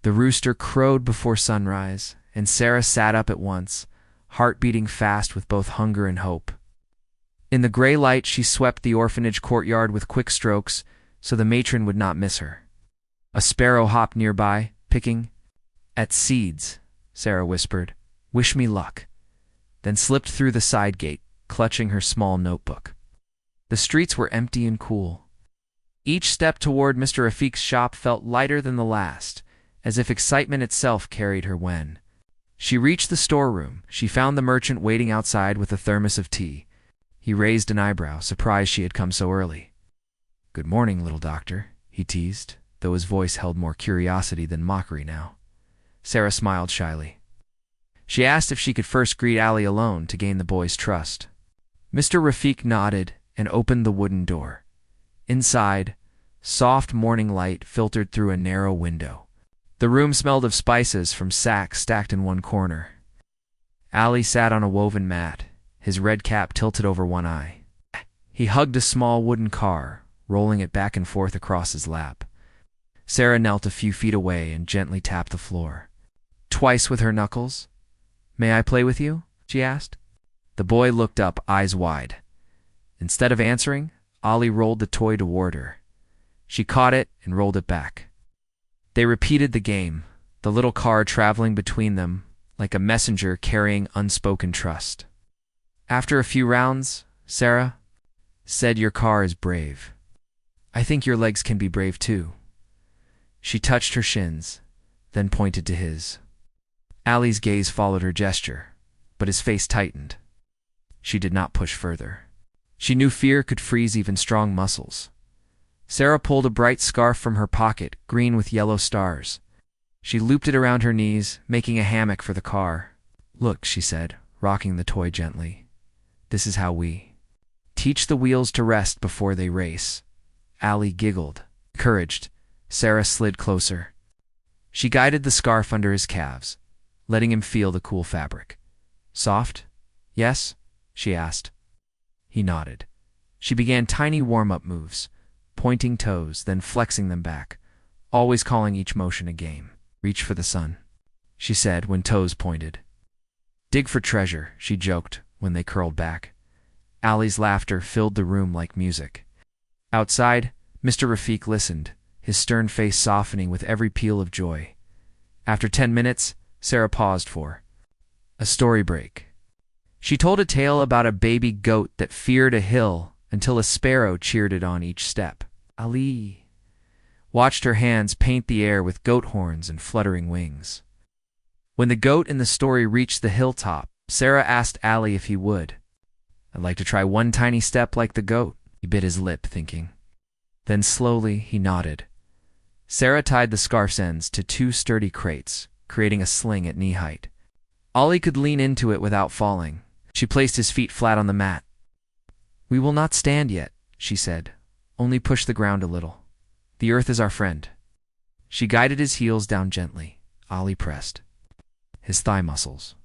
The rooster crowed before sunrise, and Sarah sat up at once, heart beating fast with both hunger and hope. In the gray light, she swept the orphanage courtyard with quick strokes so the matron would not miss her. A sparrow hopped nearby, picking at seeds, Sarah whispered. "Wish me luck," then slipped through the side gate, clutching her small notebook. The streets were empty and cool. Each step toward Mr. Rafiq's shop felt lighter than the last, as if excitement itself carried her when she reached the storeroom. She found the merchant waiting outside with a thermos of tea. He raised an eyebrow, surprised she had come so early. "Good morning, little doctor," he teased, though his voice held more curiosity than mockery now. Sarah smiled shyly. She asked if she could first greet Ali alone to gain the boy's trust. Mr. Rafiq nodded and opened the wooden door. Inside, soft morning light filtered through a narrow window. The room smelled of spices from sacks stacked in one corner. Ali sat on a woven mat, his red cap tilted over one eye. He hugged a small wooden car, rolling it back and forth across his lap. Sarah knelt a few feet away and gently tapped the floor. Twice with her knuckles. "May I play with you?" she asked. The boy looked up, eyes wide. Instead of answering, Ali rolled the toy toward her. She caught it and rolled it back. They repeated the game, the little car traveling between them like a messenger carrying unspoken trust. After a few rounds, Sarah said, "Your car is brave. I think your legs can be brave too." She touched her shins, then pointed to his. Ali's gaze followed her gesture, but his face tightened. She did not push further. She knew fear could freeze even strong muscles. Sarah pulled a bright scarf from her pocket, green with yellow stars. She looped it around her knees, making a hammock for the car. "Look," she said, rocking the toy gently. "This is how we teach the wheels to rest before they race." Ali giggled. Encouraged, Sarah slid closer. She guided the scarf under his calves, letting him feel the cool fabric. "Soft? Yes?" she asked. He nodded. She began tiny warm-up moves, pointing toes, then flexing them back, always calling each motion a game. "Reach for the sun," she said when toes pointed. "Dig for treasure," she joked when they curled back. Ali's laughter filled the room like music. Outside, Mr. Rafiq listened, his stern face softening with every peal of joy. After 10 minutes, Sarah paused for a story break. She told a tale about a baby goat that feared a hill until a sparrow cheered it on each step. Ali watched her hands paint the air with goat horns and fluttering wings. When the goat in the story reached the hilltop, Sarah asked Ali if he would. "I'd like to try one tiny step like the goat," he bit his lip, thinking. Then slowly he nodded. Sarah tied the scarf's ends to 2 sturdy crates, creating a sling at knee height. Ali could lean into it without falling. She placed his feet flat on the mat. "We will not stand yet," she said. "Only push the ground a little. The earth is our friend." She guided his heels down gently. Ali pressed. His thigh muscles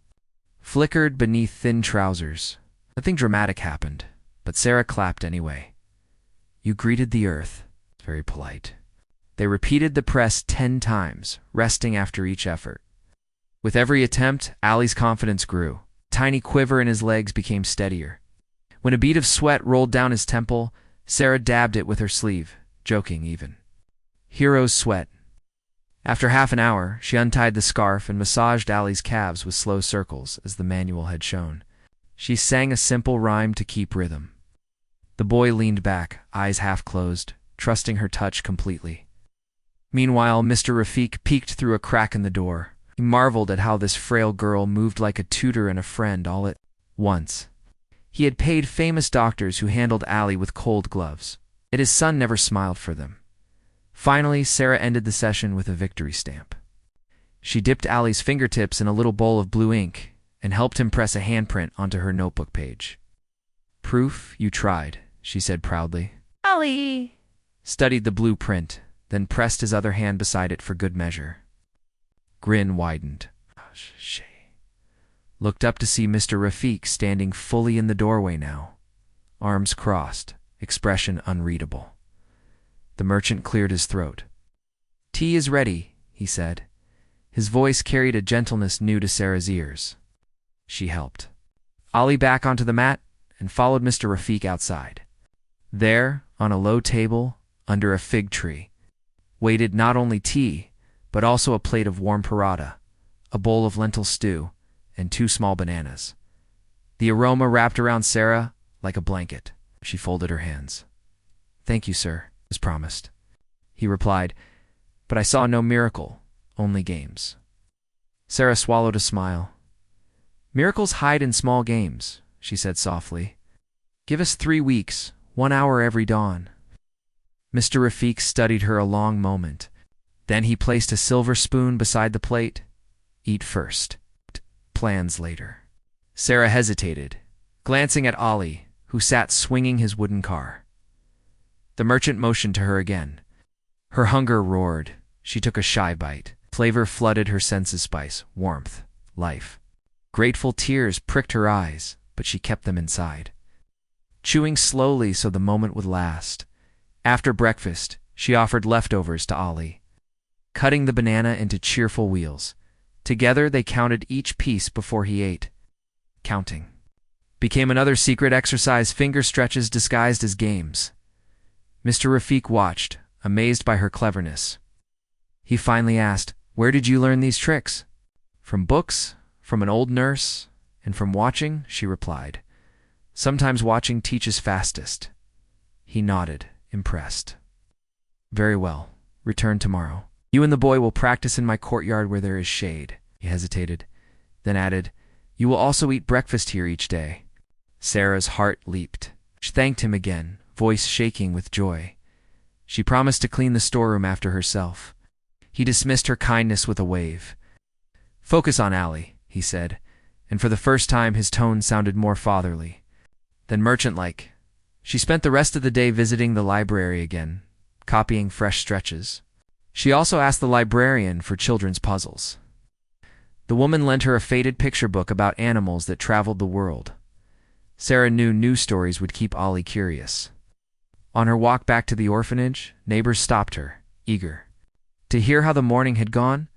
flickered beneath thin trousers. Nothing dramatic happened, but Sarah clapped anyway. "You greeted the earth." Very polite. They repeated the press 10 times, resting after each effort. With every attempt, Ali's confidence grew. A tiny quiver in his legs became steadier. When a bead of sweat rolled down his temple, Sarah dabbed it with her sleeve, joking even. "Hero's sweat." After half an hour, she untied the scarf and massaged Ali's calves with slow circles, as the manual had shown. She sang a simple rhyme to keep rhythm. The boy leaned back, eyes half closed, trusting her touch completely. Meanwhile, Mr. Rafiq peeked through a crack in the door. He marveled at how this frail girl moved like a tutor and a friend all at once. He had paid famous doctors who handled Ali with cold gloves, yet his son never smiled for them. Finally, Sarah ended the session with a victory stamp. She dipped Ali's fingertips in a little bowl of blue ink and helped him press a handprint onto her notebook page. "Proof you tried," she said proudly. Ali Studied the blueprint, then pressed his other hand beside it for good measure. Grin widened. She looked up to see Mr. Rafiq standing fully in the doorway now, arms crossed, expression unreadable. The merchant cleared his throat. "Tea is ready," he said. His voice carried a gentleness new to Sarah's ears. She helped Ali back onto the mat and followed Mr. Rafiq outside. There, on a low table, under a fig tree, waited not only tea, but also a plate of warm paratha, a bowl of lentil stew, and 2 small bananas. The aroma wrapped around Sarah like a blanket. She folded her hands. "Thank you, sir," as promised. He replied, "But I saw no miracle, only games." Sarah swallowed a smile. "Miracles hide in small games," she said softly. "Give us 3 weeks, 1 hour every dawn." Mr. Rafiq studied her a long moment. Then he placed a silver spoon beside the plate. "Eat first. Plans later." Sarah hesitated, glancing at Ali, who sat swinging his wooden car. The merchant motioned to her again. Her hunger roared. She took a shy bite. Flavor flooded her senses: spice, warmth, life. Grateful tears pricked her eyes, but she kept them inside, chewing slowly so the moment would last. After breakfast, she offered leftovers to Ali, cutting the banana into cheerful wheels. Together they counted each piece before he ate. Counting became another secret exercise, finger stretches disguised as games. Mr. Rafiq watched, amazed by her cleverness. He finally asked, "Where did you learn these tricks?" "From books, from an old nurse, and from watching," she replied. "Sometimes watching teaches fastest." He nodded, impressed. "Very well. Return tomorrow. You and the boy will practice in my courtyard where there is shade." He hesitated, then added, "You will also eat breakfast here each day." Sarah's heart leaped. She thanked him again, voice shaking with joy. She promised to clean the storeroom after herself. He dismissed her kindness with a wave. "Focus on Ali," he said, and for the first time his tone sounded more fatherly than merchant-like. She spent the rest of the day visiting the library again, copying fresh stretches. She also asked the librarian for children's puzzles. The woman lent her a faded picture book about animals that traveled the world. Sarah knew new stories would keep Ali curious. On her walk back to the orphanage, neighbors stopped her, eager to hear how the morning had gone.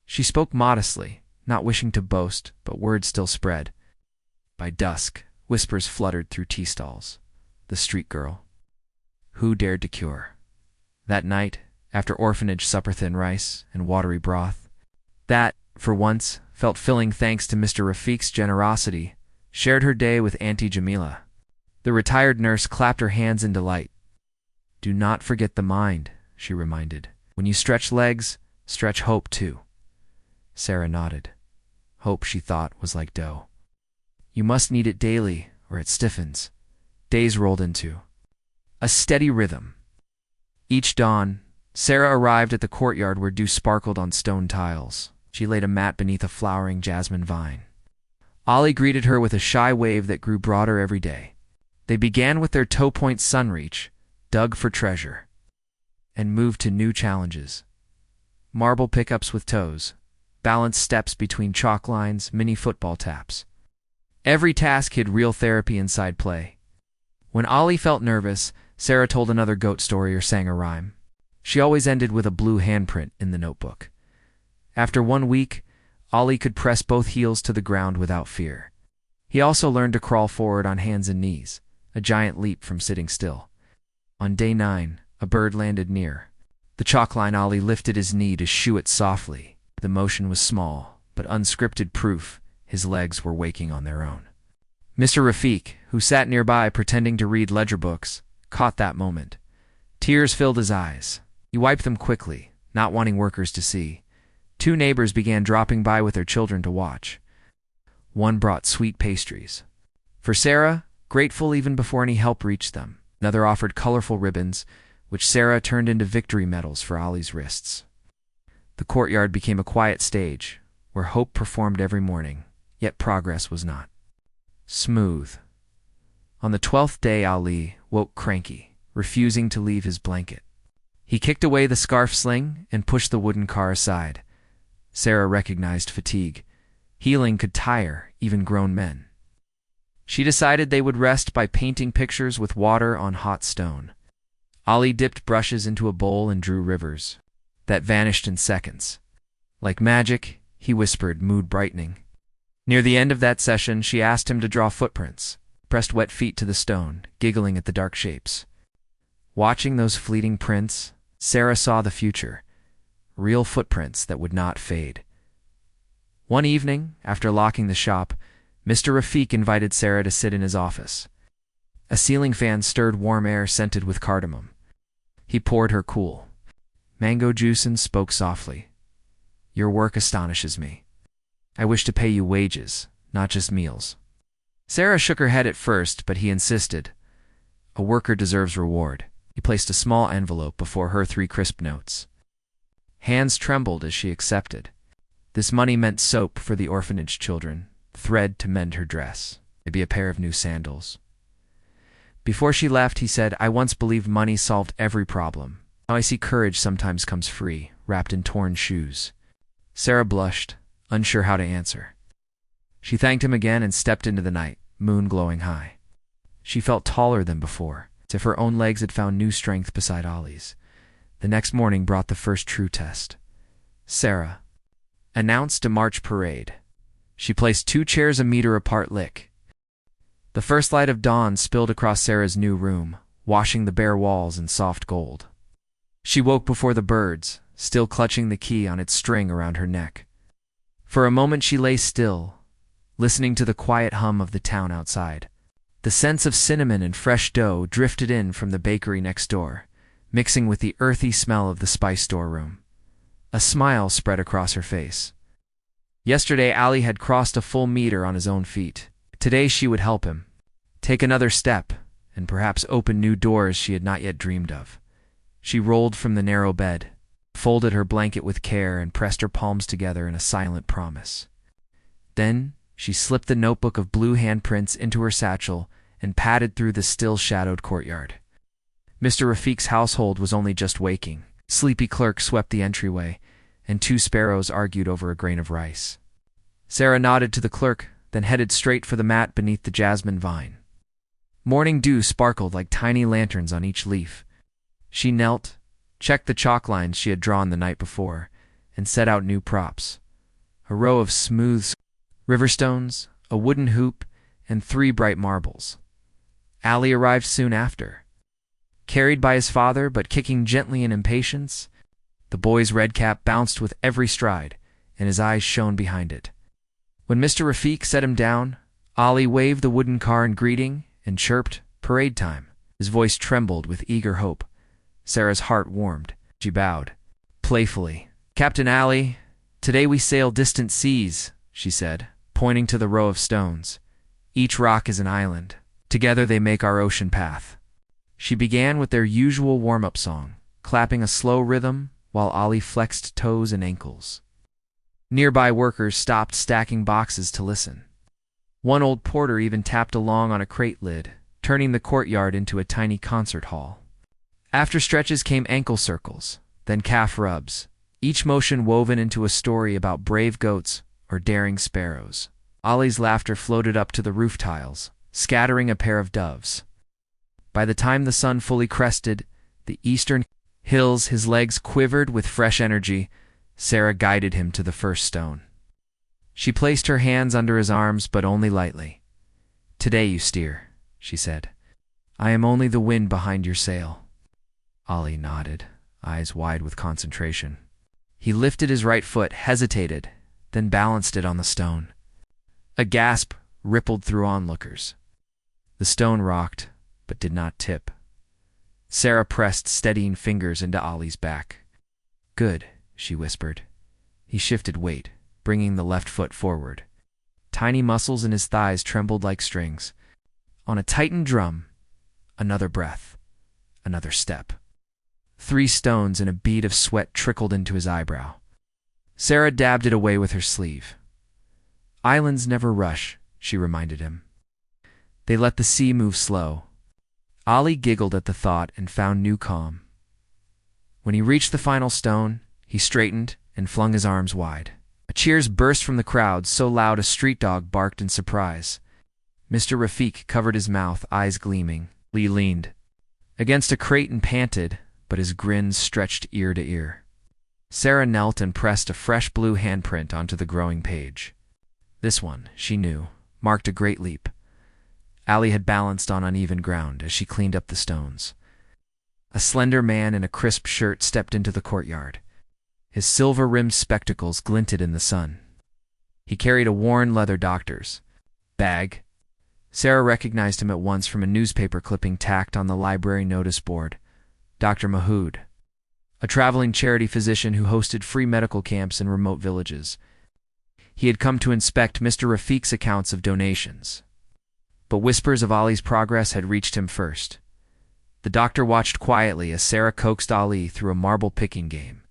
She spoke modestly, not wishing to boast, but word still spread. By dusk, whispers fluttered through tea stalls. The street girl. Who dared to cure? That night, after orphanage supper, thin rice and watery broth, that, for once, felt filling thanks to Mr. Rafiq's generosity, shared her day with Auntie Jamila. The retired nurse clapped her hands in delight. "Do not forget the mind," she reminded. "When you stretch legs, stretch hope too." Sarah nodded. Hope, she thought, was like dough. You must knead it daily, or it stiffens. Days rolled into a steady rhythm. Each dawn, Sarah arrived at the courtyard where dew sparkled on stone tiles. She laid a mat beneath a flowering jasmine vine. Ali greeted her with a shy wave that grew broader every day. They began with their toe-point sunreach, dug for treasure, and moved to new challenges. Marble pickups with toes, balanced steps between chalk lines, mini football taps. Every task hid real therapy inside play. When Ali felt nervous, Sarah told another goat story or sang a rhyme. She always ended with a blue handprint in the notebook. After 1 week, Ali could press both heels to the ground without fear. He also learned to crawl forward on hands and knees, a giant leap from sitting still. On day 9, a bird landed near. The chalk line, Ali lifted his knee to shoo it softly. The motion was small, but unscripted proof his legs were waking on their own. Mr. Rafiq, who sat nearby pretending to read ledger books, caught that moment. Tears filled his eyes. He wiped them quickly, not wanting workers to see. 2 neighbors began dropping by with their children to watch. One brought sweet pastries for Sarah, grateful even before any help reached them. Another offered colorful ribbons, which Sarah turned into victory medals for Ali's wrists. The courtyard became a quiet stage, where hope performed every morning, yet progress was not smooth. On the 12th day, Ali woke cranky, refusing to leave his blanket. He kicked away the scarf sling and pushed the wooden car aside. Sarah recognized fatigue. Healing could tire even grown men. She decided they would rest by painting pictures with water on hot stone. Ali dipped brushes into a bowl and drew rivers that vanished in seconds, Like magic, he whispered, mood brightening. Near the end of that session, she asked him to draw footprints, pressed wet feet to the stone, giggling at the dark shapes. Watching those fleeting prints, Sarah saw the future, real footprints that would not fade. One evening, after locking the shop, Mr. Rafiq invited Sarah to sit in his office. A ceiling fan stirred warm air scented with cardamom. He poured her cool mango juice and spoke softly. "Your work astonishes me. I wish to pay you wages, not just meals." Sarah shook her head at first, but he insisted. A worker deserves reward. He placed a small envelope before her 3 crisp notes. Hands trembled as she accepted. This money meant soap for the orphanage children, thread to mend her dress, maybe a pair of new sandals. Before she left, he said, "I once believed money solved every problem. Now I see courage sometimes comes free, wrapped in torn shoes." Sarah blushed, unsure how to answer. She thanked him again and stepped into the night, moon glowing high. She felt taller than before, as if her own legs had found new strength beside Ollie's. The next morning brought the first true test. Sarah announced a march parade. She placed 2 chairs a meter apart lick. The first light of dawn spilled across Sarah's new room, washing the bare walls in soft gold. She woke before the birds, still clutching the key on its string around her neck. For a moment she lay still, listening to the quiet hum of the town outside. The scents of cinnamon and fresh dough drifted in from the bakery next door, mixing with the earthy smell of the spice storeroom. A smile spread across her face. Yesterday, Ali had crossed a full meter on his own feet. Today she would help him, take another step, and perhaps open new doors she had not yet dreamed of. She rolled from the narrow bed, folded her blanket with care, and pressed her palms together in a silent promise. Then she slipped the notebook of blue handprints into her satchel and padded through the still-shadowed courtyard. Mr. Rafiq's household was only just waking. Sleepy clerk swept the entryway, and 2 sparrows argued over a grain of rice. Sarah nodded to the clerk, then headed straight for the mat beneath the jasmine vine. Morning dew sparkled like tiny lanterns on each leaf. She knelt, checked the chalk lines she had drawn the night before, and set out new props. A row of smooth riverstones, a wooden hoop, and 3 bright marbles. Ali arrived soon after. Carried by his father, but kicking gently in impatience, the boy's red cap bounced with every stride, and his eyes shone behind it. When Mr. Rafiq set him down, Ali waved the wooden car in greeting and chirped, "Parade time." His voice trembled with eager hope. Sarah's heart warmed. She bowed, playfully. "Captain Ali, today we sail distant seas," she said, pointing to the row of stones. "Each rock is an island. Together they make our ocean path." She began with their usual warm-up song, clapping a slow rhythm while Ali flexed toes and ankles. Nearby workers stopped stacking boxes to listen. One old porter even tapped along on a crate lid, turning the courtyard into a tiny concert hall. After stretches came ankle circles, then calf rubs, each motion woven into a story about brave goats or daring sparrows. Ollie's laughter floated up to the roof tiles, scattering a pair of doves. By the time the sun fully crested the eastern hills, his legs quivered with fresh energy. Sarah guided him to the first stone. She placed her hands under his arms, but only lightly. "Today you steer," she said. "I am only the wind behind your sail." Ollie nodded, eyes wide with concentration. He lifted his right foot, hesitated, then balanced it on the stone. A gasp rippled through onlookers. The stone rocked, but did not tip. Sarah pressed steadying fingers into Ollie's back. "Good," she whispered. He shifted weight, bringing the left foot forward. Tiny muscles in his thighs trembled like strings. On a tightened drum, another breath, another step. 3 stones and a bead of sweat trickled into his eyebrow. Sarah dabbed it away with her sleeve. "Islands never rush," she reminded him. "They let the sea move slow." Ollie giggled at the thought and found new calm. When he reached the final stone, he straightened and flung his arms wide. Cheers burst from the crowd, so loud a street dog barked in surprise. Mr. Rafiq covered his mouth, eyes gleaming. Lee leaned against a crate and panted, but his grin stretched ear to ear. Sarah knelt and pressed a fresh blue handprint onto the growing page. This one, she knew, marked a great leap. Allie had balanced on uneven ground as she cleaned up the stones. A slender man in a crisp shirt stepped into the courtyard. His silver-rimmed spectacles glinted in the sun. He carried a worn leather doctor's bag. Sarah recognized him at once from a newspaper clipping tacked on the library notice board. Dr. Mahood, a traveling charity physician who hosted free medical camps in remote villages. He had come to inspect Mr. Rafiq's accounts of donations. But whispers of Ali's progress had reached him first. The doctor watched quietly as Sarah coaxed Ali through a marble picking game,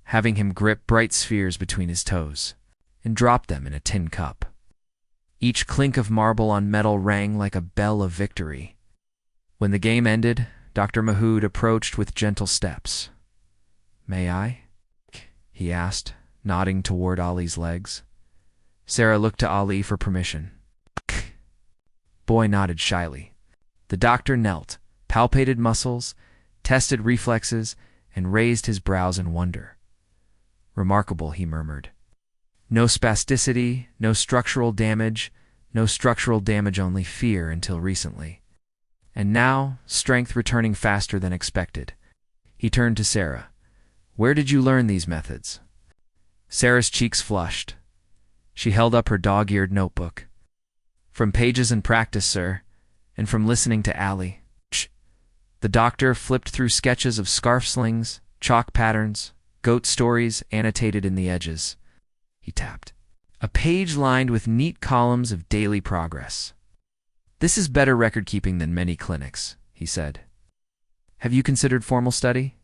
having him grip bright spheres between his toes and drop them in a tin cup. Each clink of marble on metal rang like a bell of victory. When the game ended, Dr. Mahood approached with gentle steps. "May I?" he asked, nodding toward Ali's legs. Sarah looked to Ali for permission. Boy nodded shyly. The doctor knelt, palpated muscles, tested reflexes, and raised his brows in wonder. "Remarkable," he murmured. "No spasticity, no structural damage, only fear until recently. And now, strength returning faster than expected." He turned to Sarah. "Where did you learn these methods?" Sarah's cheeks flushed. She held up her dog-eared notebook. "From pages in practice, sir, and from listening to Ali." The doctor flipped through sketches of scarf slings, chalk patterns, goat stories annotated in the edges. He tapped. "A page lined with neat columns of daily progress. This is better record-keeping than many clinics," he said. "Have you considered formal study?"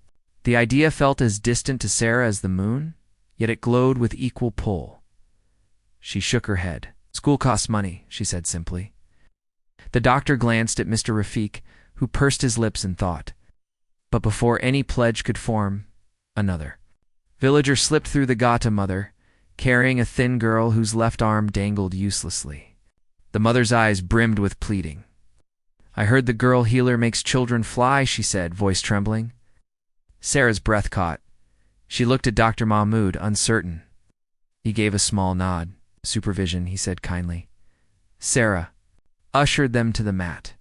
The idea felt as distant to Sarah as the moon, yet it glowed with equal pull. She shook her head. "School costs money," she said simply. The doctor glanced at Mr. Rafiq, who pursed his lips in thought. But before any pledge could form, another villager slipped through the gata mother, carrying a thin girl whose left arm dangled uselessly. The mother's eyes brimmed with pleading. "I heard the girl healer makes children fly," she said, voice trembling. Sarah's breath caught. She looked at Dr. Mahmoud, uncertain. He gave a small nod. "Supervision," he said kindly. Sarah ushered them to the mat.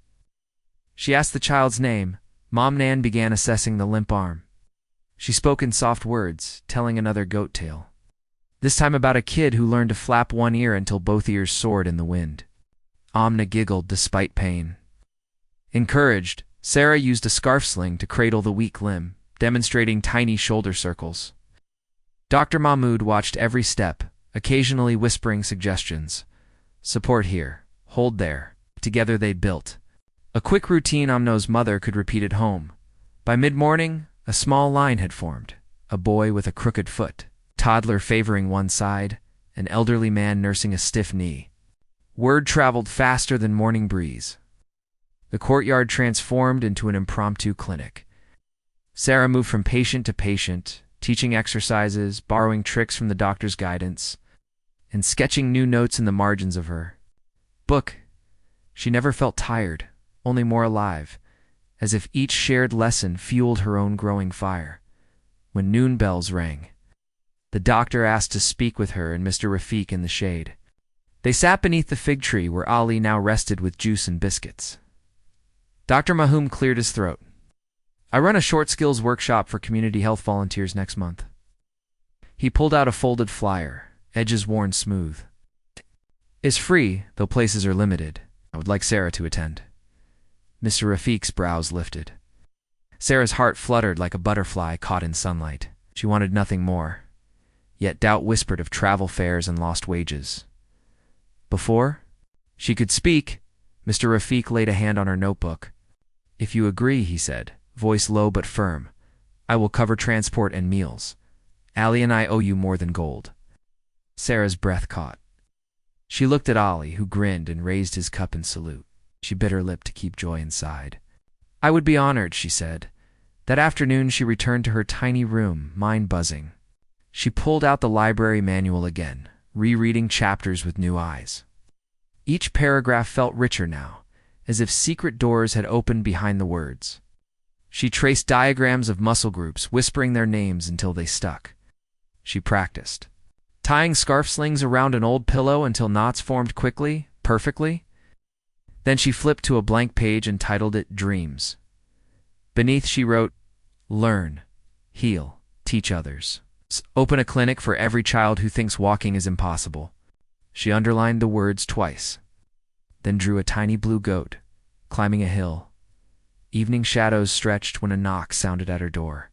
She asked the child's name. Momnan began assessing the limp arm. She spoke in soft words, telling another goat tale. This time about a kid who learned to flap one ear until both ears soared in the wind. Amna giggled despite pain. Encouraged, Sarah used a scarf sling to cradle the weak limb, demonstrating tiny shoulder circles. Dr. Mahmoud watched every step, occasionally whispering suggestions. Support here, hold there. Together they built a quick routine Amno's mother could repeat at home. By mid-morning, a small line had formed. A boy with a crooked foot, toddler favoring one side, an elderly man nursing a stiff knee. Word traveled faster than morning breeze. The courtyard transformed into an impromptu clinic. Sarah moved from patient to patient, teaching exercises, borrowing tricks from the doctor's guidance, and sketching new notes in the margins of her book. She never felt tired, only more alive, as if each shared lesson fueled her own growing fire. When noon bells rang, the doctor asked to speak with her and Mr. Rafiq in the shade. They sat beneath the fig tree where Ali now rested with juice and biscuits. Dr. Mahum cleared his throat. "I run a short skills workshop for community health volunteers next month." He pulled out a folded flyer, edges worn smooth. "It's free, though places are limited. I would like Sarah to attend." Mr. Rafiq's brows lifted. Sarah's heart fluttered like a butterfly caught in sunlight. She wanted nothing more. Yet doubt whispered of travel fares and lost wages. Before she could speak, Mr. Rafiq laid a hand on her notebook. "If you agree," he said, voice low but firm, "I will cover transport and meals. Ali and I owe you more than gold." Sarah's breath caught. She looked at Ali, who grinned and raised his cup in salute. She bit her lip to keep joy inside. "I would be honored," she said. That afternoon she returned to her tiny room, mind buzzing. She pulled out the library manual again, rereading chapters with new eyes. Each paragraph felt richer now, as if secret doors had opened behind the words. She traced diagrams of muscle groups, whispering their names until they stuck. she practiced, tying scarf slings around an old pillow until knots formed quickly, perfectly. Then she flipped to a blank page and titled it Dreams. Beneath she wrote, Learn, heal, teach others. Open a clinic for every child who thinks walking is impossible. She underlined the words twice, then drew a tiny blue goat, climbing a hill. Evening shadows stretched when a knock sounded at her door.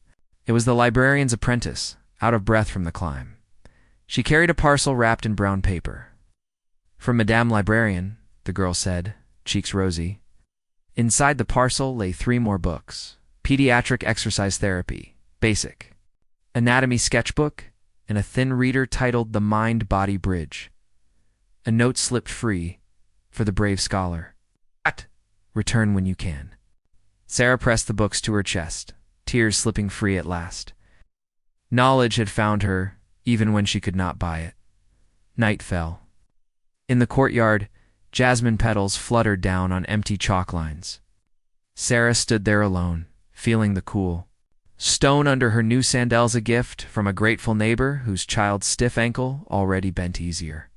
It was the librarian's apprentice, out of breath from the climb. She carried a parcel wrapped in brown paper. From Madame Librarian, the girl said, cheeks rosy. Inside the parcel lay 3 more books: Pediatric Exercise Therapy, Basic, Anatomy Sketchbook, and a thin reader titled The Mind-Body Bridge. A note slipped free, for the brave scholar. Return when you can. Sarah pressed the books to her chest, tears slipping free at last. Knowledge had found her, even when she could not buy it. Night fell. In the courtyard, jasmine petals fluttered down on empty chalk lines. Sarah stood there alone, feeling the cool stone under her new sandals, a gift from a grateful neighbor whose child's stiff ankle already bent easier.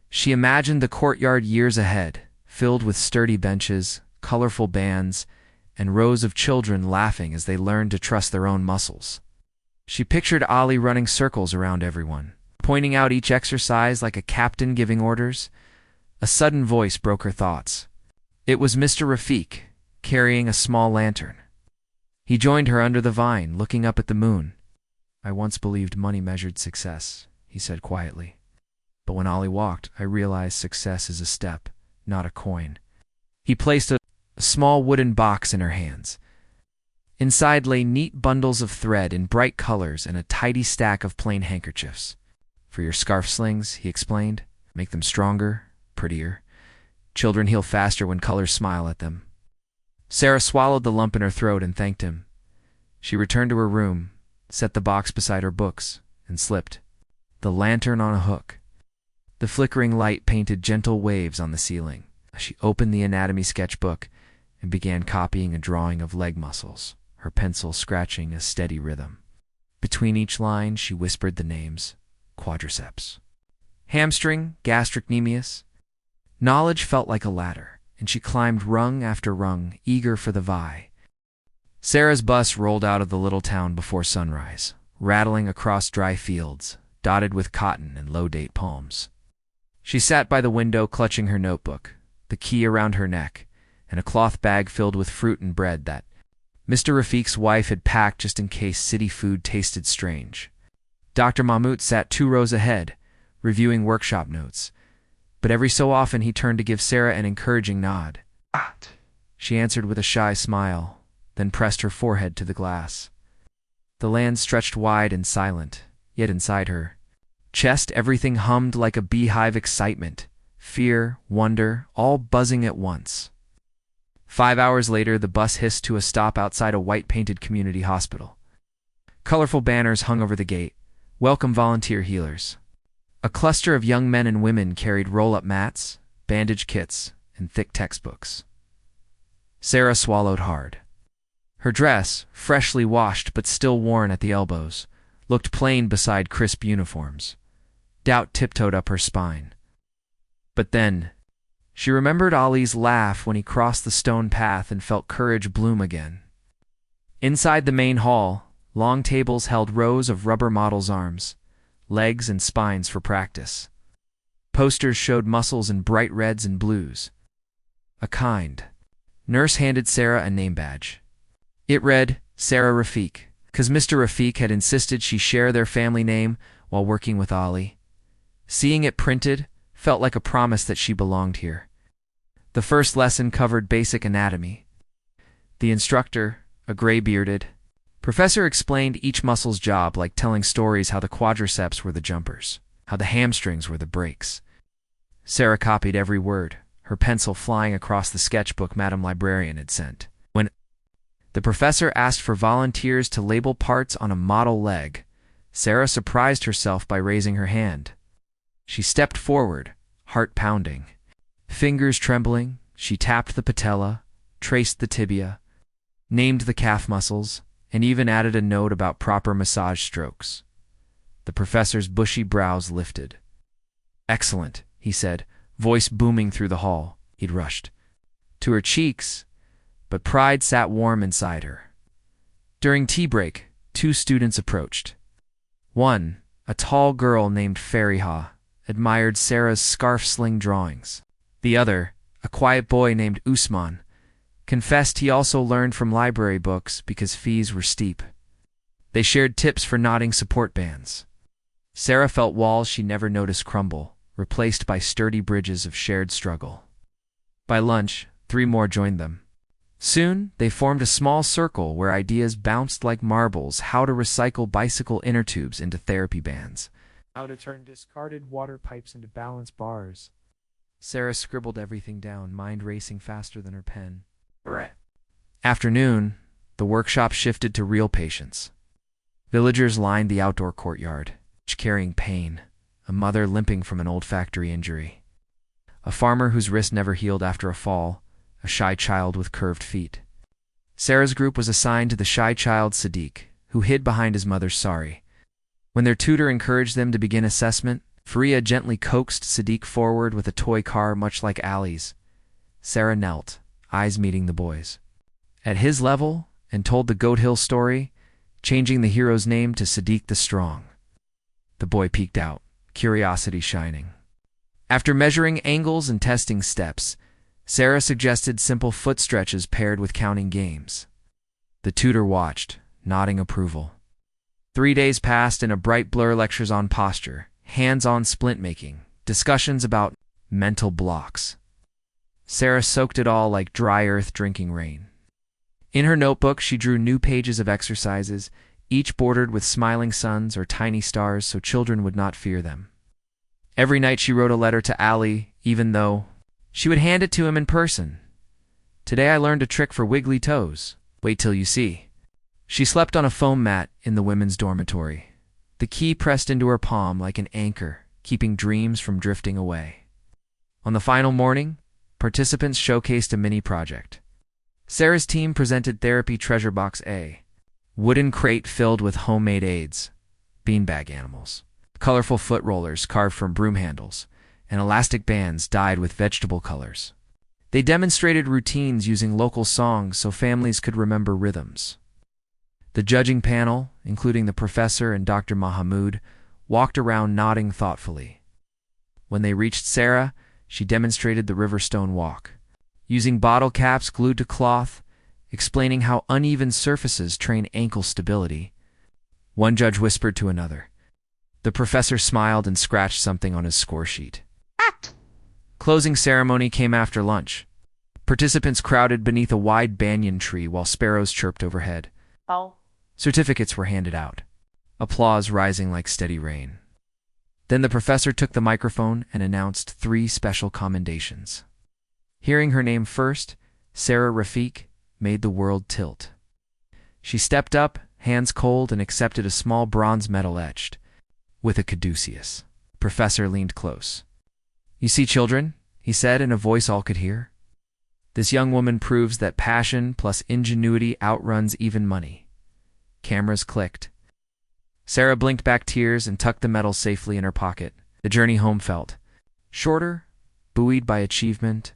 She imagined the courtyard years ahead, filled with sturdy benches, colorful bands, and rows of children laughing as they learned to trust their own muscles. She pictured Ali running circles around everyone, pointing out each exercise like a captain giving orders. A sudden voice broke her thoughts. It was Mr. Rafiq, carrying a small lantern. He joined her under the vine, looking up at the moon. I once believed money measured success, he said quietly. But when Ali walked, I realized success is a step, not a coin. He placed a small wooden box in her hands. Inside lay neat bundles of thread in bright colors and a tidy stack of plain handkerchiefs. For your scarf slings, he explained. Make them stronger, prettier. Children heal faster when colors smile at them. Sarah swallowed the lump in her throat and thanked him. She returned to her room, set the box beside her books, and slipped the lantern on a hook. The flickering light painted gentle waves on the ceiling. She opened the anatomy sketchbook and began copying a drawing of leg muscles, her pencil scratching a steady rhythm. Between each line, she whispered the names: quadriceps, hamstring, gastrocnemius. Knowledge felt like a ladder, and she climbed rung after rung, eager for the vi. Sarah's bus rolled out of the little town before sunrise, rattling across dry fields, dotted with cotton and low-date palms. She sat by the window clutching her notebook, the key around her neck, and a cloth bag filled with fruit and bread that Mr. Rafiq's wife had packed just in case city food tasted strange. Dr. Mahmoud sat 2 rows ahead, reviewing workshop notes, but every so often he turned to give Sarah an encouraging nod. She answered with a shy smile, then pressed her forehead to the glass. The land stretched wide and silent, yet inside her chest everything hummed like a beehive: excitement, fear, wonder, all buzzing at once. 5 hours later, the bus hissed to a stop outside a white-painted community hospital. Colorful banners hung over the gate. Welcome volunteer healers. A cluster of young men and women carried roll-up mats, bandage kits, and thick textbooks. Sarah swallowed hard. Her dress, freshly washed but still worn at the elbows, looked plain beside crisp uniforms. Doubt tiptoed up her spine. But then, she remembered Ali's laugh when he crossed the stone path and felt courage bloom again. Inside the main hall, long tables held rows of rubber models' arms, legs and spines for practice. Posters showed muscles in bright reds and blues. A kind nurse handed Sarah a name badge. It read, Sarah Rafiq, because Mr. Rafiq had insisted she share their family name while working with Ali. Seeing it printed felt like a promise that she belonged here. The first lesson covered basic anatomy. The instructor, a gray-bearded professor, explained each muscle's job, like telling stories how the quadriceps were the jumpers, how the hamstrings were the brakes. Sarah copied every word, her pencil flying across the sketchbook Madame Librarian had sent. When the professor asked for volunteers to label parts on a model leg, Sarah surprised herself by raising her hand. She stepped forward, heart pounding. Fingers trembling, she tapped the patella, traced the tibia, named the calf muscles, and even added a note about proper massage strokes. The professor's bushy brows lifted. "Excellent," he said, voice booming through the hall. He'd rushed to her cheeks, but pride sat warm inside her. During tea break, two students approached. One, a tall girl named Fariha, admired Sarah's scarf-sling drawings. The other, a quiet boy named Usman, confessed he also learned from library books because fees were steep. They shared tips for knotting support bands. Sarah felt walls she never noticed crumble, replaced by sturdy bridges of shared struggle. By lunch, 3 more joined them. Soon, they formed a small circle where ideas bounced like marbles: how to recycle bicycle inner tubes into therapy bands, how to turn discarded water pipes into balance bars. Sarah scribbled everything down, mind racing faster than her pen. Afternoon, the workshop shifted to real patients. Villagers lined the outdoor courtyard, each carrying pain, a mother limping from an old factory injury, a farmer whose wrist never healed after a fall, a shy child with curved feet. Sarah's group was assigned to the shy child Sadiq, who hid behind his mother's sari. When their tutor encouraged them to begin assessment, Faria gently coaxed Sadiq forward with a toy car much like Ali's. Sarah knelt, eyes meeting the boys. At his level, and told the Goat Hill story, changing the hero's name to Sadiq the Strong. The boy peeked out, curiosity shining. After measuring angles and testing steps, Sarah suggested simple foot stretches paired with counting games. The tutor watched, nodding approval. 3 days passed in a bright blur: lectures on posture, hands-on splint making, discussions about mental blocks. Sarah soaked it all like dry earth drinking rain. In her notebook, she drew new pages of exercises, each bordered with smiling suns or tiny stars so children would not fear them. Every night she wrote a letter to Ali, even though she would hand it to him in person. "Today I learned a trick for wiggly toes. Wait till you see." She slept on a foam mat in the women's dormitory, the key pressed into her palm like an anchor, keeping dreams from drifting away. On the final morning, participants showcased a mini-project. Sarah's team presented Therapy Treasure Box A, wooden crate filled with homemade aids, beanbag animals, colorful foot rollers carved from broom handles, and elastic bands dyed with vegetable colors. They demonstrated routines using local songs so families could remember rhythms. The judging panel, including the professor and Dr. Mahamud, walked around nodding thoughtfully. When they reached Sarah, she demonstrated the Riverstone Walk, using bottle caps glued to cloth, explaining how uneven surfaces train ankle stability. One judge whispered to another. The professor smiled and scratched something on his score sheet. Closing ceremony came after lunch. Participants crowded beneath a wide banyan tree while sparrows chirped overhead. Oh. Certificates were handed out, applause rising like steady rain. Then the professor took the microphone and announced 3 special commendations. Hearing her name first, Sarah Rafiq made the world tilt. She stepped up, hands cold, and accepted a small bronze medal etched with a caduceus. Professor leaned close. "You see, children," he said in a voice all could hear. "This young woman proves that passion plus ingenuity outruns even money." Cameras clicked. Sarah blinked back tears and tucked the medal safely in her pocket. The journey home felt shorter, buoyed by achievement.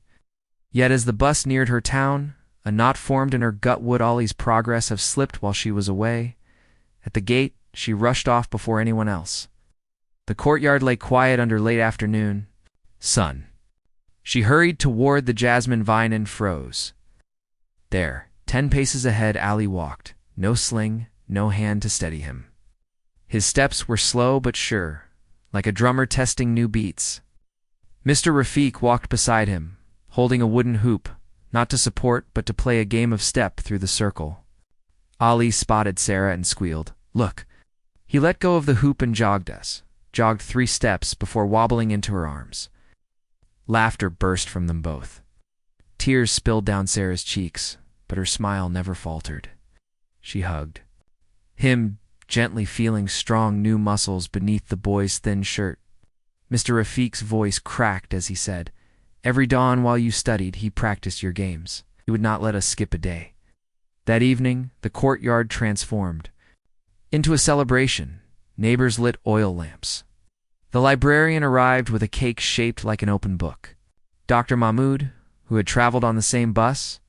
Yet as the bus neared her town, a knot formed in her gut. Would Ollie's progress have slipped while she was away? At the gate, she rushed off before anyone else. The courtyard lay quiet under late afternoon sun. She hurried toward the jasmine vine and froze. There, 10 paces ahead, Ali walked, no sling, no hand to steady him. His steps were slow but sure, like a drummer testing new beats. Mr. Rafiq walked beside him, holding a wooden hoop, not to support but to play a game of step through the circle. Ali spotted Sarah and squealed, "Look." He let go of the hoop and jogged 3 steps before wobbling into her arms. Laughter burst from them both. Tears spilled down Sarah's cheeks, but her smile never faltered. She hugged him, gently feeling strong new muscles beneath the boy's thin shirt. Mr. Rafiq's voice cracked as he said, "Every dawn while you studied, he practiced your games. He would not let us skip a day." That evening, the courtyard transformed into a celebration. Neighbors lit oil lamps. The librarian arrived with a cake shaped like an open book. Dr. Mahmoud, who had traveled on the same bus,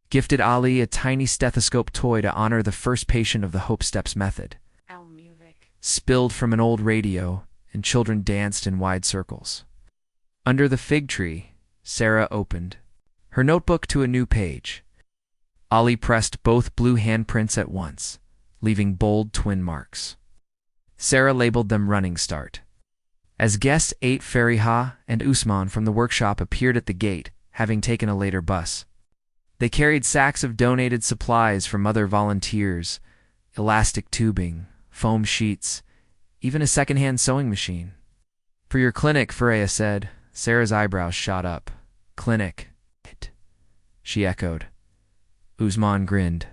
gifted Ali a tiny stethoscope toy to honor the first patient of the Hope Steps method. Spilled from an old radio, and children danced in wide circles. Under the fig tree, Sarah opened her notebook to a new page. Ali pressed both blue handprints at once, leaving bold twin marks. Sarah labeled them Running Start. As guests ate, Fariha and Usman from the workshop appeared at the gate, having taken a later bus. They carried sacks of donated supplies from other volunteers, elastic tubing, foam sheets, even a second-hand sewing machine. "For your clinic," Fareya said. Sarah's eyebrows shot up. "Clinic," she echoed. Usman grinned.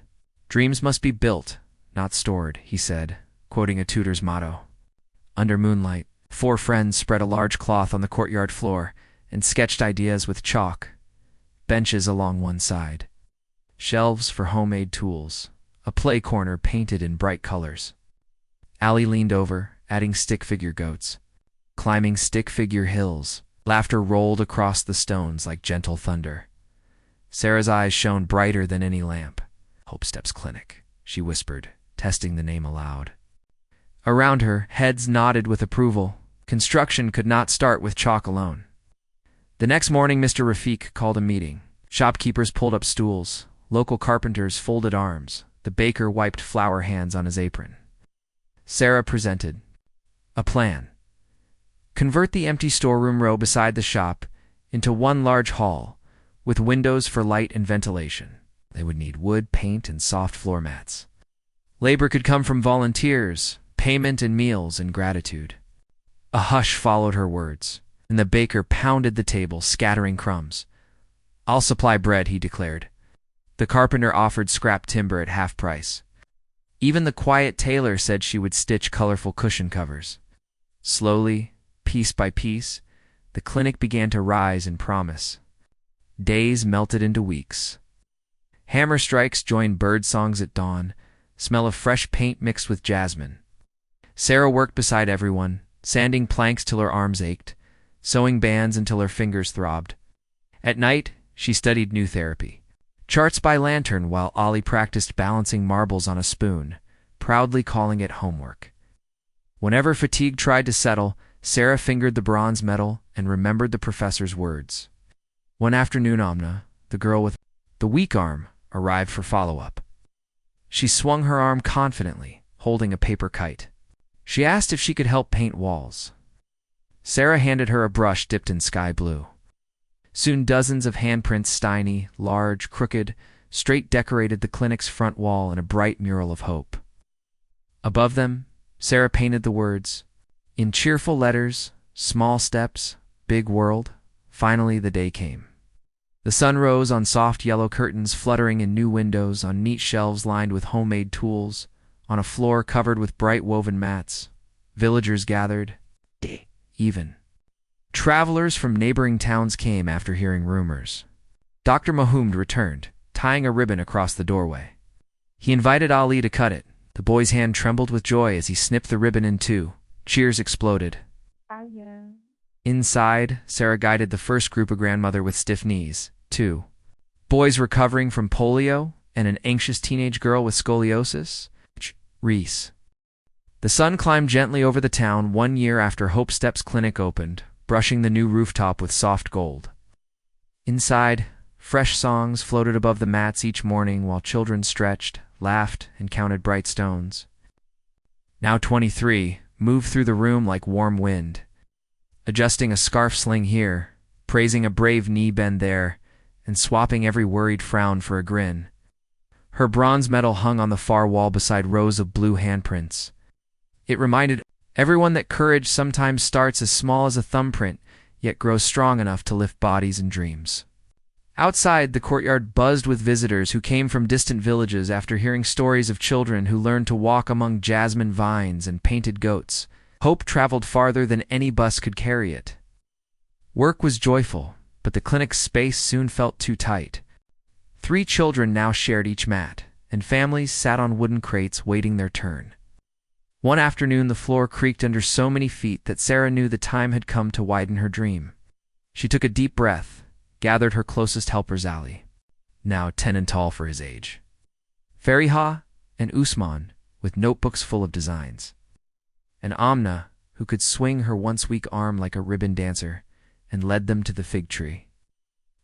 "Dreams must be built, not stored," he said, quoting a tutor's motto. Under moonlight, 4 friends spread a large cloth on the courtyard floor and sketched ideas with chalk. Benches along one side, shelves for homemade tools, a play corner painted in bright colors. Ali leaned over, adding stick figure goats. Climbing stick figure hills, laughter rolled across the stones like gentle thunder. Sarah's eyes shone brighter than any lamp. "Hope Steps Clinic," she whispered, testing the name aloud. Around her, heads nodded with approval. Construction could not start with chalk alone. The next morning, Mr. Rafiq called a meeting. Shopkeepers pulled up stools. Local carpenters folded arms. The baker wiped flour hands on his apron. Sarah presented a plan. Convert the empty storeroom row beside the shop into one large hall, with windows for light and ventilation. They would need wood, paint, and soft floor mats. Labor could come from volunteers, payment in meals and gratitude. A hush followed her words, and the baker pounded the table, scattering crumbs. "I'll supply bread," he declared. The carpenter offered scrap timber at half price. Even the quiet tailor said she would stitch colorful cushion covers. Slowly, piece by piece, the clinic began to rise in promise. Days melted into weeks. Hammer strikes joined bird songs at dawn, smell of fresh paint mixed with jasmine. Sarah worked beside everyone, sanding planks till her arms ached, sewing bands until her fingers throbbed. At night, she studied new therapy. Charts by lantern while Ali practiced balancing marbles on a spoon, proudly calling it homework. Whenever fatigue tried to settle, Sarah fingered the bronze medal and remembered the professor's words. One afternoon, Amna, the girl with the weak arm, arrived for follow-up. She swung her arm confidently, holding a paper kite. She asked if she could help paint walls. Sarah handed her a brush dipped in sky blue. Soon dozens of handprints, tiny, large, crooked, straight, decorated the clinic's front wall in a bright mural of hope. Above them, Sarah painted the words, in cheerful letters, "Small steps, big world." Finally, the day came. The sun rose on soft yellow curtains fluttering in new windows, on neat shelves lined with homemade tools, on a floor covered with bright woven mats. Villagers gathered. Even travelers from neighboring towns came after hearing rumors. Dr. Mahmoud returned, tying a ribbon across the doorway. He invited Ali to cut it. The boy's hand trembled with joy as he snipped the ribbon in two. Cheers exploded. Inside, Sarah guided the first group a grandmother with stiff knees, 2 boys recovering from polio, and an anxious teenage girl with scoliosis. Reese. The sun climbed gently over the town 1 year after Hope Steps Clinic opened, brushing the new rooftop with soft gold. Inside, fresh songs floated above the mats each morning while children stretched, laughed, and counted bright stones. Now 23, moved through the room like warm wind, adjusting a scarf sling here, praising a brave knee bend there, and swapping every worried frown for a grin. Her bronze medal hung on the far wall beside rows of blue handprints. It reminded everyone that courage sometimes starts as small as a thumbprint, yet grows strong enough to lift bodies and dreams. Outside, the courtyard buzzed with visitors who came from distant villages after hearing stories of children who learned to walk among jasmine vines and painted goats. Hope traveled farther than any bus could carry it. Work was joyful, but the clinic's space soon felt too tight. 3 children now shared each mat, and families sat on wooden crates waiting their turn. One afternoon, the floor creaked under so many feet that Sarah knew the time had come to widen her dream. She took a deep breath, gathered her closest helpers, Ali, now 10 and tall for his age, Fariha, and Usman, with notebooks full of designs, and Amna, who could swing her once weak arm like a ribbon dancer, and led them to the fig tree.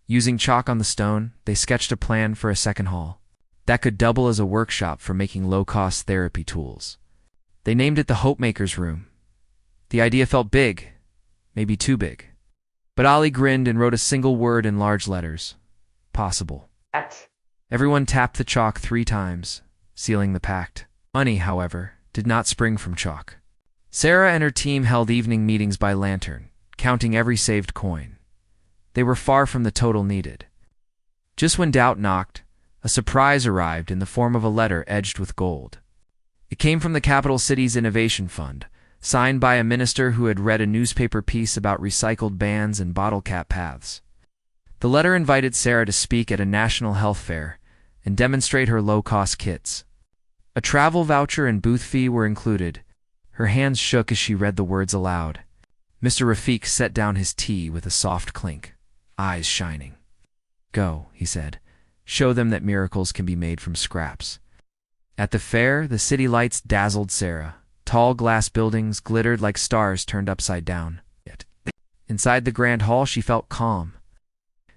Using chalk on the stone, they sketched a plan for a second hall that could double as a workshop for making low-cost therapy tools. They named it the Hopemaker's Room. The idea felt big, maybe too big. But Ali grinned and wrote a single word in large letters: possible. Everyone tapped the chalk 3 times, sealing the pact. Money, however, did not spring from chalk. Sarah and her team held evening meetings by lantern, counting every saved coin. They were far from the total needed. Just when doubt knocked, a surprise arrived in the form of a letter edged with gold. It came from the capital city's Innovation Fund, signed by a minister who had read a newspaper piece about recycled bans and bottle cap paths. The letter invited Sarah to speak at a national health fair and demonstrate her low-cost kits. A travel voucher and booth fee were included. Her hands shook as she read the words aloud. Mr. Rafiq set down his tea with a soft clink, eyes shining. "Go," he said. "Show them that miracles can be made from scraps." At the fair, the city lights dazzled Sarah. Tall glass buildings glittered like stars turned upside down. Inside the grand hall, she felt calm.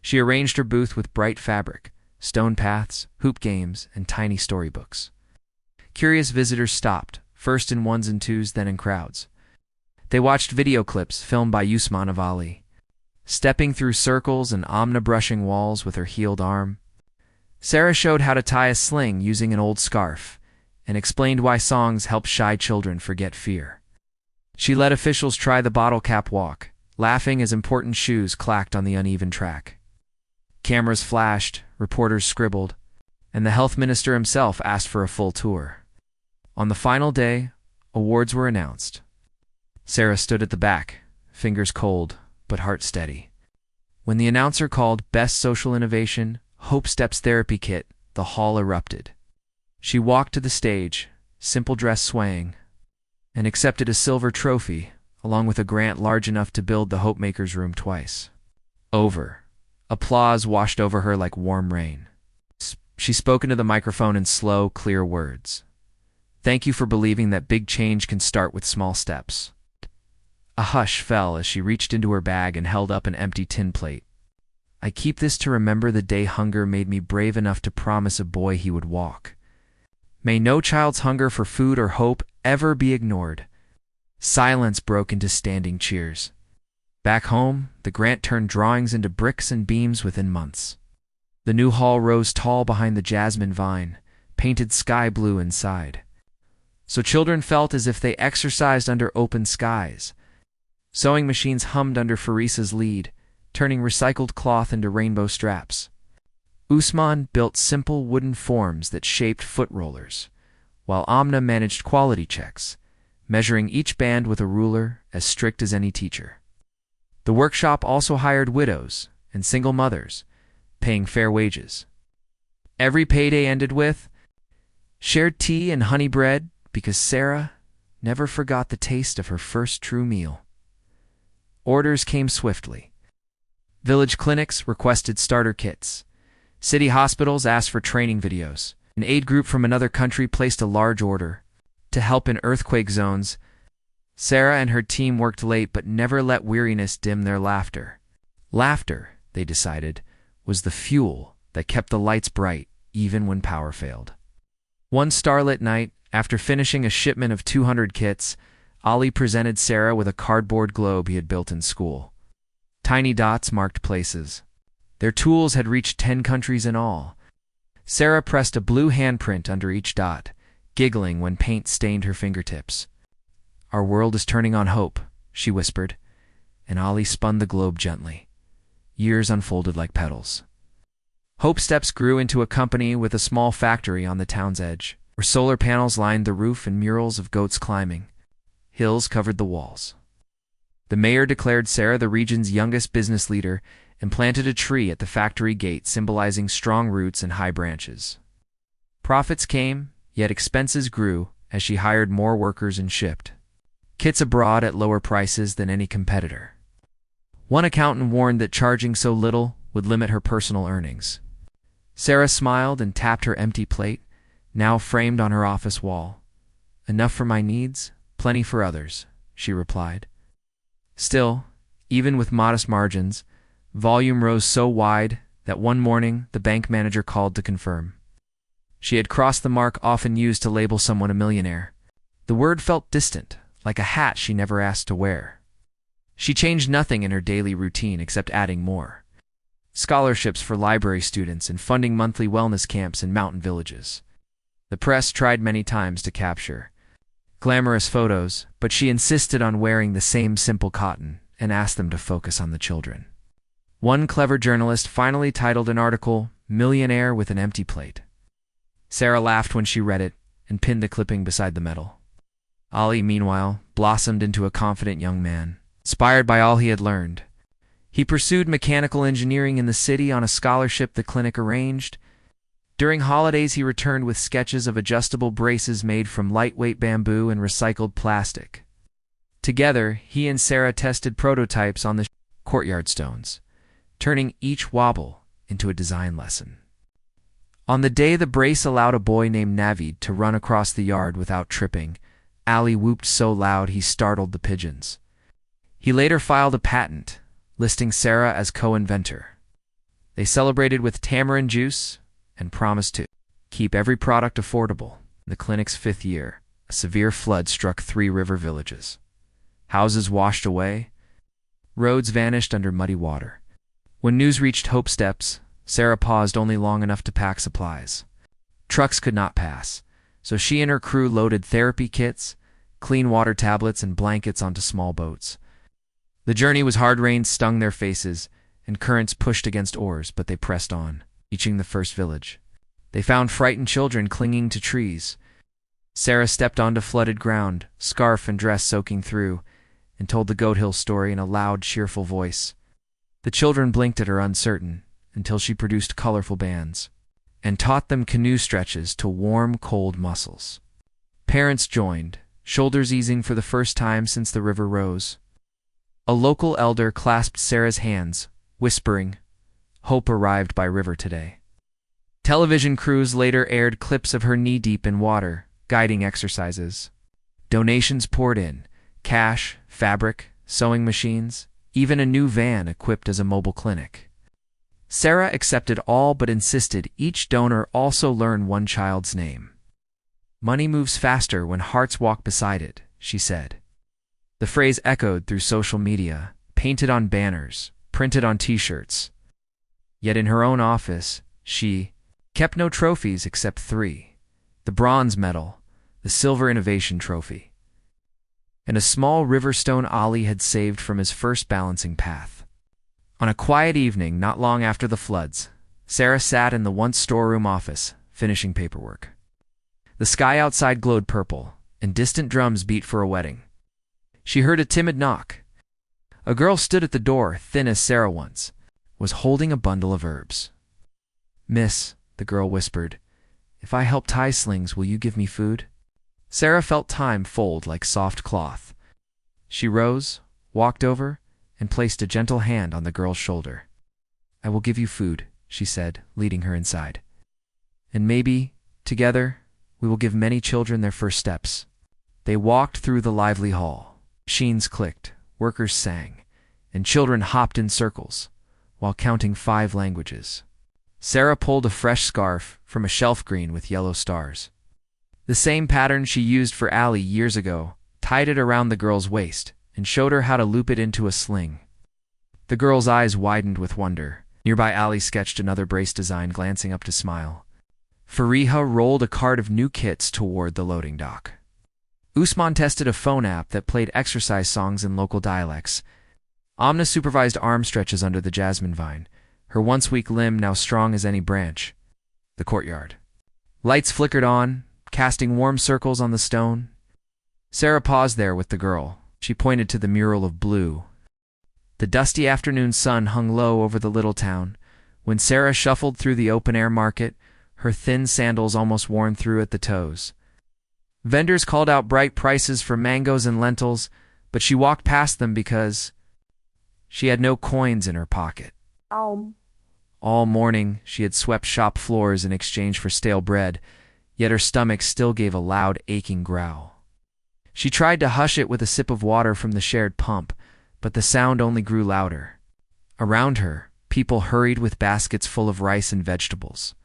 She arranged her booth with bright fabric, stone paths, hoop games, and tiny storybooks. Curious visitors stopped, first in ones and twos, then in crowds. They watched video clips filmed by Usman of Ali, stepping through circles and Amna brushing walls with her healed arm. Sarah showed how to tie a sling using an old scarf and explained why songs help shy children forget fear. She let officials try the bottle cap walk, laughing as important shoes clacked on the uneven track. Cameras flashed, reporters scribbled, and the health minister himself asked for a full tour. On the final day, awards were announced. Sarah stood at the back, fingers cold, but heart steady. When the announcer called Best Social Innovation, Hope Steps Therapy Kit, the hall erupted. She walked to the stage, simple dress swaying, and accepted a silver trophy, along with a grant large enough to build the Hopemaker's Room twice. Over. Applause washed over her like warm rain. She spoke into the microphone in slow, clear words. "Thank you for believing that big change can start with small steps." A hush fell as she reached into her bag and held up an empty tin plate. "I keep this to remember the day hunger made me brave enough to promise a boy he would walk. May no child's hunger for food or hope ever be ignored." Silence broke into standing cheers. Back home, the grant turned drawings into bricks and beams within months. The new hall rose tall behind the jasmine vine, painted sky blue inside. So children felt as if they exercised under open skies. Sewing machines hummed under Farisa's lead, turning recycled cloth into rainbow straps. Usman built simple wooden forms that shaped foot rollers, while Amna managed quality checks, measuring each band with a ruler as strict as any teacher. The workshop also hired widows and single mothers, paying fair wages. Every payday ended with shared tea and honey bread because Sarah never forgot the taste of her first true meal. Orders came swiftly. Village clinics requested starter kits. City hospitals asked for training videos. An aid group from another country placed a large order to help in earthquake zones. Sarah and her team worked late but never let weariness dim their laughter. Laughter, they decided, was the fuel that kept the lights bright even when power failed. One starlit night, after finishing a shipment of 200 kits, Ali presented Sarah with a cardboard globe he had built in school. Tiny dots marked places. Their tools had reached 10 countries in all. Sarah pressed a blue handprint under each dot, giggling when paint stained her fingertips. "Our world is turning on hope," she whispered, and Ali spun the globe gently. Years unfolded like petals. Hope Steps grew into a company with a small factory on the town's edge, where solar panels lined the roof and murals of goats climbing. Hills covered the walls. The mayor declared Sarah the region's youngest business leader and planted a tree at the factory gate symbolizing strong roots and high branches. Profits came, yet expenses grew as she hired more workers and shipped kits abroad at lower prices than any competitor. One accountant warned that charging so little would limit her personal earnings. Sarah smiled and tapped her empty plate, now framed on her office wall. "Enough for my needs, plenty for others," she replied. Still, even with modest margins, volume rose so wide that one morning the bank manager called to confirm. She had crossed the mark often used to label someone a millionaire. The word felt distant, like a hat she never asked to wear. She changed nothing in her daily routine except adding more: scholarships for library students and funding monthly wellness camps in mountain villages. The press tried many times to capture glamorous photos, but she insisted on wearing the same simple cotton and asked them to focus on the children. One clever journalist finally titled an article, "Millionaire with an Empty Plate." Sarah laughed when she read it and pinned the clipping beside the medal. Ali, meanwhile, blossomed into a confident young man, inspired by all he had learned. He pursued mechanical engineering in the city on a scholarship the clinic arranged. During holidays, he returned with sketches of adjustable braces made from lightweight bamboo and recycled plastic. Together, he and Sarah tested prototypes on the courtyard stones, turning each wobble into a design lesson. On the day the brace allowed a boy named Navid to run across the yard without tripping, Ali whooped so loud he startled the pigeons. He later filed a patent, listing Sarah as co-inventor. They celebrated with tamarind juice and promised to keep every product affordable. In the clinic's 5th year, a severe flood struck 3 river villages. Houses washed away, roads vanished under muddy water. When news reached Hope Steps, Sarah paused only long enough to pack supplies. Trucks could not pass, so she and her crew loaded therapy kits, clean water tablets, and blankets onto small boats. The journey was hard. Rain stung their faces, and currents pushed against oars, but they pressed on, reaching the first village. They found frightened children clinging to trees. Sarah stepped onto flooded ground, scarf and dress soaking through, and told the Goat Hill story in a loud, cheerful voice. The children blinked at her uncertain, until she produced colorful bands and taught them canoe stretches to warm, cold muscles. Parents joined, shoulders easing for the first time since the river rose. A local elder clasped Sarah's hands, whispering, "Hope arrived by river today." Television crews later aired clips of her knee-deep in water, guiding exercises. Donations poured in: cash, fabric, sewing machines, even a new van equipped as a mobile clinic. Sarah accepted all but insisted each donor also learn one child's name. "Money moves faster when hearts walk beside it," she said. The phrase echoed through social media, painted on banners, printed on t-shirts. Yet in her own office, she kept no trophies except 3: the bronze medal, the silver innovation trophy, and a small river stone Ali had saved from his first balancing path. On a quiet evening not long after the floods, Sarah sat in the once storeroom office, finishing paperwork. The sky outside glowed purple, and distant drums beat for a wedding. She heard a timid knock. A girl stood at the door, thin as Sarah once, was holding a bundle of herbs. "Miss," the girl whispered, "if I help tie slings, will you give me food?" Sarah felt time fold like soft cloth. She rose, walked over, and placed a gentle hand on the girl's shoulder. "I will give you food," she said, leading her inside. "And maybe, together, we will give many children their first steps." They walked through the lively hall. Machines clicked, workers sang, and children hopped in circles, while counting 5 languages. Sarah pulled a fresh scarf from a shelf green with yellow stars. The same pattern she used for Ali years ago, tied it around the girl's waist, and showed her how to loop it into a sling. The girl's eyes widened with wonder. Nearby, Ali sketched another brace design, glancing up to smile. Fariha rolled a cart of new kits toward the loading dock. Usman tested a phone app that played exercise songs in local dialects. Amna supervised arm stretches under the jasmine vine, her once weak limb now strong as any branch. The courtyard. Lights flickered on, casting warm circles on the stone. Sarah paused there with the girl. She pointed to the mural of blue. The dusty afternoon sun hung low over the little town. When Sarah shuffled through the open-air market, her thin sandals almost worn through at the toes. Vendors called out bright prices for mangoes and lentils, but she walked past them because she had no coins in her pocket. Um, All morning, she had swept shop floors in exchange for stale bread, yet her stomach still gave a loud, aching growl. She tried to hush it with a sip of water from the shared pump, but the sound only grew louder. Around her, people hurried with baskets full of rice and vegetables.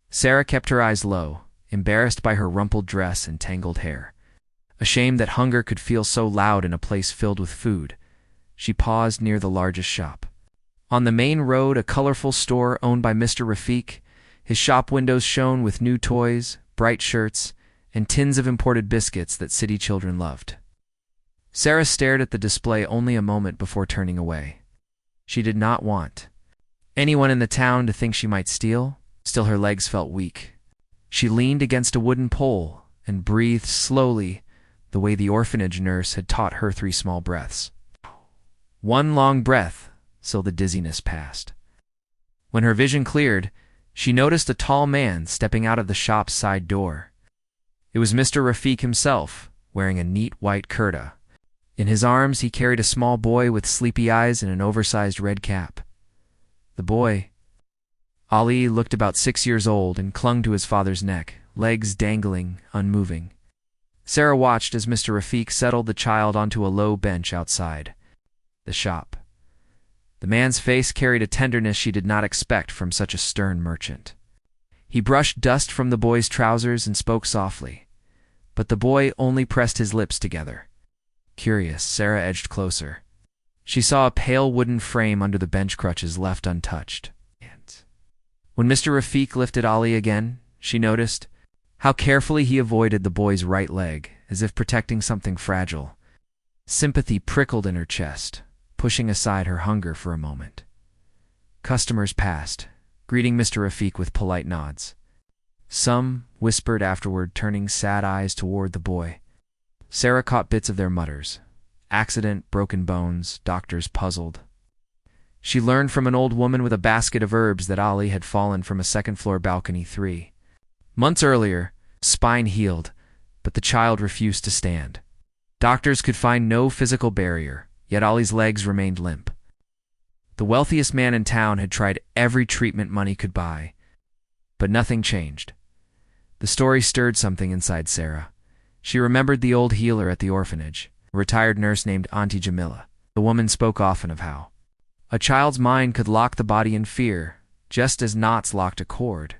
Sarah kept her eyes low, embarrassed by her rumpled dress and tangled hair. Ashamed that hunger could feel so loud in a place filled with food, she paused near the largest shop. On the main road, a colorful store owned by Mr. Rafiq. His shop windows shone with new toys, bright shirts, and tins of imported biscuits that city children loved. Sarah stared at the display only a moment before turning away. She did not want anyone in the town to think she might steal. Still, her legs felt weak. She leaned against a wooden pole and breathed slowly, the way the orphanage nurse had taught her 3 small breaths. One long breath, so the dizziness passed. When her vision cleared, she noticed a tall man stepping out of the shop's side door. It was Mr. Rafiq himself, wearing a neat white kurta. In his arms, he carried a small boy with sleepy eyes and an oversized red cap. The boy, Ali, looked about 6 years old and clung to his father's neck, legs dangling, unmoving. Sarah watched as Mr. Rafiq settled the child onto a low bench outside the shop. The man's face carried a tenderness she did not expect from such a stern merchant. He brushed dust from the boy's trousers and spoke softly, but the boy only pressed his lips together. Curious, Sarah edged closer. She saw a pale wooden frame under the bench crutches left untouched. When Mr. Rafiq lifted Ali again, she noticed how carefully he avoided the boy's right leg, as if protecting something fragile. Sympathy prickled in her chest, pushing aside her hunger for a moment. Customers passed, greeting Mr. Rafiq with polite nods. Some whispered afterward, turning sad eyes toward the boy. Sarah caught bits of their mutters. Accident, broken bones, doctors puzzled. She learned from an old woman with a basket of herbs that Ali had fallen from a second-floor balcony 3 months earlier, spine healed, but the child refused to stand. Doctors could find no physical barrier, yet Ali's legs remained limp. The wealthiest man in town had tried every treatment money could buy, but nothing changed. The story stirred something inside Sarah. She remembered the old healer at the orphanage, a retired nurse named Auntie Jamila. The woman spoke often of how a child's mind could lock the body in fear, just as knots locked a cord.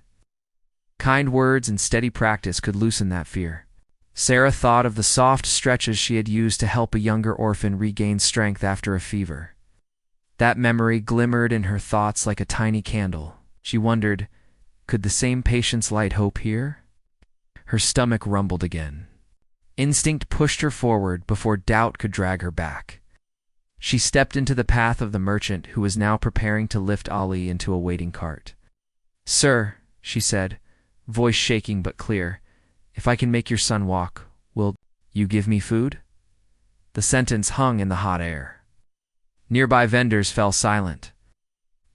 Kind words and steady practice could loosen that fear. Sarah thought of the soft stretches she had used to help a younger orphan regain strength after a fever. That memory glimmered in her thoughts like a tiny candle. She wondered, could the same patience light hope here? Her stomach rumbled again. Instinct pushed her forward before doubt could drag her back. She stepped into the path of the merchant who was now preparing to lift Ali into a waiting cart. "Sir," she said, voice shaking but clear, "if I can make your son walk, will you give me food?" The sentence hung in the hot air. Nearby vendors fell silent.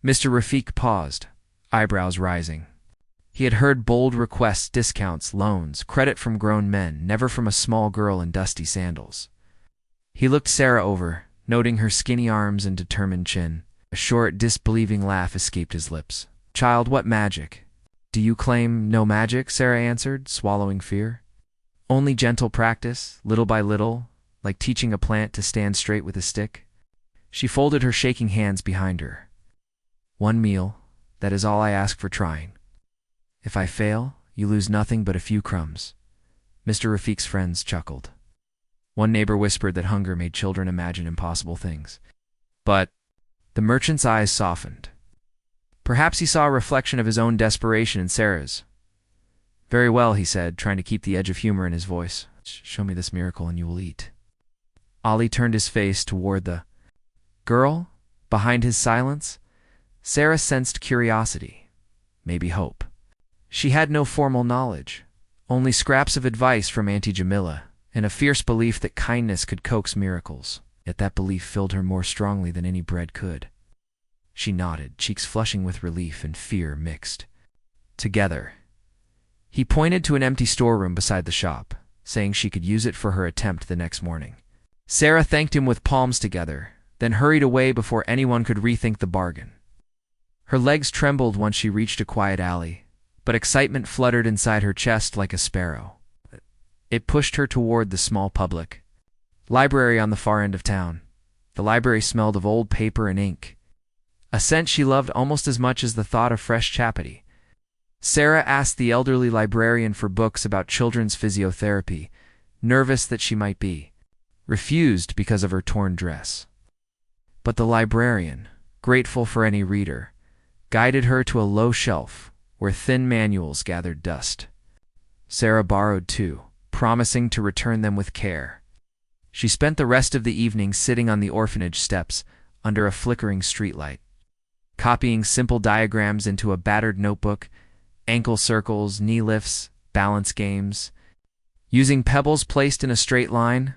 Mr. Rafiq paused, eyebrows rising. He had heard bold requests, discounts, loans, credit from grown men, never from a small girl in dusty sandals. He looked Sarah over, noting her skinny arms and determined chin. A short, disbelieving laugh escaped his lips. "Child, what magic?" "Do you claim no magic?" Sarah answered, swallowing fear. "Only gentle practice, little by little, like teaching a plant to stand straight with a stick." She folded her shaking hands behind her. "One meal, that is all I ask for trying. If I fail, you lose nothing but a few crumbs." Mr. Rafiq's friends chuckled. One neighbor whispered that hunger made children imagine impossible things. But the merchant's eyes softened. Perhaps he saw a reflection of his own desperation in Sarah's. "Very well," he said, trying to keep the edge of humor in his voice. "Show me this miracle and you will eat." Ali turned his face toward the girl. Behind his silence, Sarah sensed curiosity, maybe hope. She had no formal knowledge, only scraps of advice from Auntie Jamila, and a fierce belief that kindness could coax miracles. Yet that belief filled her more strongly than any bread could. She nodded, cheeks flushing with relief and fear mixed together. He pointed to an empty storeroom beside the shop. saying she could use it for her attempt the next morning. Sarah thanked him with palms together, then hurried away before anyone could rethink the bargain. Her legs trembled once she reached a quiet alley, but excitement fluttered inside her chest like a sparrow. It pushed her toward the small public library on the far end of town. The library smelled of old paper and ink, a scent she loved almost as much as the thought of fresh chapati. Sarah asked the elderly librarian for books about children's physiotherapy, nervous that she might be, refused because of her torn dress. But the librarian, grateful for any reader, guided her to a low shelf where thin manuals gathered dust. Sarah borrowed two, promising to return them with care. She spent the rest of the evening sitting on the orphanage steps under a flickering streetlight, copying simple diagrams into a battered notebook, ankle circles, knee lifts, balance games. Using pebbles placed in a straight line,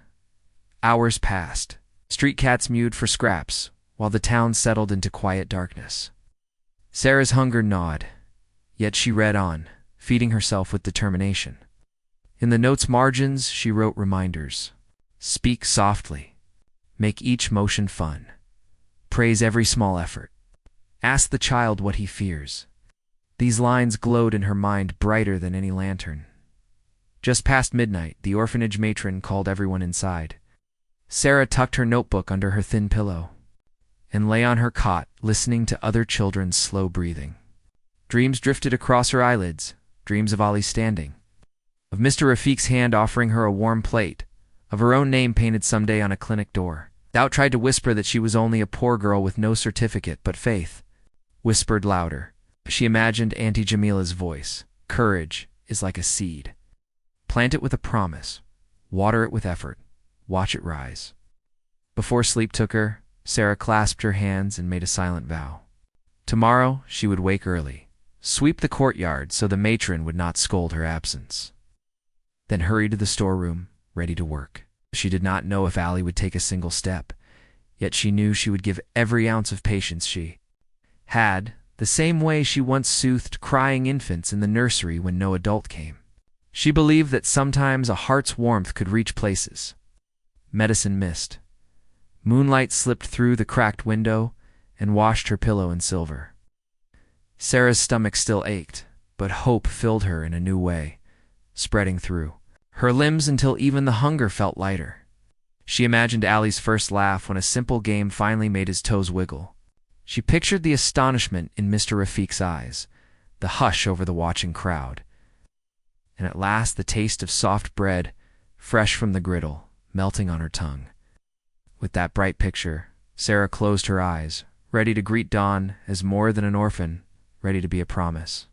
hours passed. Street cats mewed for scraps, while the town settled into quiet darkness. Sarah's hunger gnawed, yet she read on, feeding herself with determination. In the notes' margins, she wrote reminders. Speak softly. Make each motion fun. Praise every small effort. Ask the child what he fears. These lines glowed in her mind brighter than any lantern. Just past midnight, the orphanage matron called everyone inside. Sarah tucked her notebook under her thin pillow and lay on her cot, listening to other children's slow breathing. Dreams drifted across her eyelids, dreams of Ali standing, of Mr. Rafiq's hand offering her a warm plate, of her own name painted someday on a clinic door. Doubt tried to whisper that she was only a poor girl with no certificate, but faith whispered louder. She imagined Auntie Jamila's voice. Courage is like a seed. Plant it with a promise. Water it with effort. Watch it rise. Before sleep took her, Sarah clasped her hands and made a silent vow. Tomorrow she would wake early, sweep the courtyard so the matron would not scold her absence, then hurry to the storeroom, ready to work. She did not know if Ali would take a single step, yet she knew she would give every ounce of patience she had, the same way she once soothed crying infants in the nursery when no adult came. She believed that sometimes a heart's warmth could reach places. Medicine mist. Moonlight slipped through the cracked window and washed her pillow in silver. Sarah's stomach still ached, but hope filled her in a new way, spreading through her limbs until even the hunger felt lighter. She imagined Ali's first laugh when a simple game finally made his toes wiggle. She pictured the astonishment in Mr. Rafiq's eyes, the hush over the watching crowd, and at last the taste of soft bread, fresh from the griddle, melting on her tongue. With that bright picture, Sarah closed her eyes, ready to greet dawn as more than an orphan, ready to be a promise.